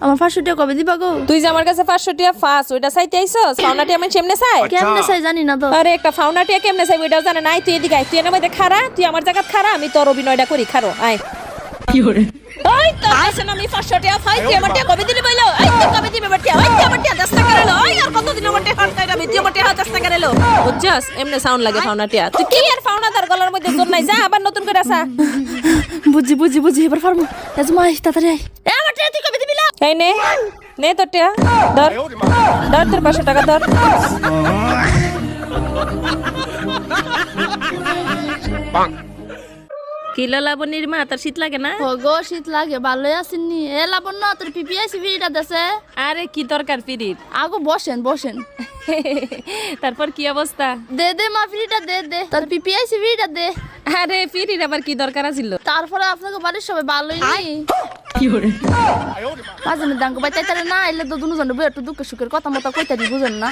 আমার 500 টাকা কবে দিবা গো? তুই যে আমার কাছে 500 টাকা ফাস ওইটা চাইতে আইছস ফাউনাটি আমি কেমনে চাই? কেমনে চাই জানি না তো। আরে একটা ফাউনাটি কেমনে চাই ওইটাও জানে নাই। তুই এদিকে আয়, তুই এর মধ্যে খাড়া, তুই আমার জায়গা খাড়া, আমি তোর অভিনয়টা করি খারো আয়। কি করে? ওই তো আসেন আমি 500 টাকা ফাই তুই আমার টাকা কবে দিলি বইলো? এই তুই কবে দিবি আমার টাকা? ওই তুই আমার টাকা 10 টাকা রেলো। ওই আর কতদিন আমার টাকা হাত কাইরা তুই আমার টাকা 10 টাকা রেলো। বুঝছস এমনে সাউন্ড লাগে ফাউনাটি। তুই কি আর ফাউনাদার গলার মধ্যে জোর নাই, যা আবার নতুন করে আসা। বুঝি এবার পারবো। এজমাই তাড়াতাড়ি আয়। এ আমার টাকা তুই কবে দিবি লা? এই নে নে তোর টাকা ধর ধর তোর 500 টাকা ধর। কিলো লাবণীর মা তোর শীত লাগে না? গো শীত লাগে, ভালোই আছেননি? এ লাবণ্য তোর পিপি আইছি বিড়িটা দেছে। আরে কি দরকার ফিরির? আগো বসেন। তারপর কি অবস্থা? দে মা ফিরিটা দে তোর পিপি আইছি বিড়িটা দে। আরে ফিরির আবার কি দরকার আছিল? তারপরে আপনাকে বাড়ির সবাই ভালোই নেই। কি করে? মাঝে দাঙ্গ বাইতে না এলে তো দুজন একটু দুঃখ সুখের কথা মতো কইতারি বুঝেন না।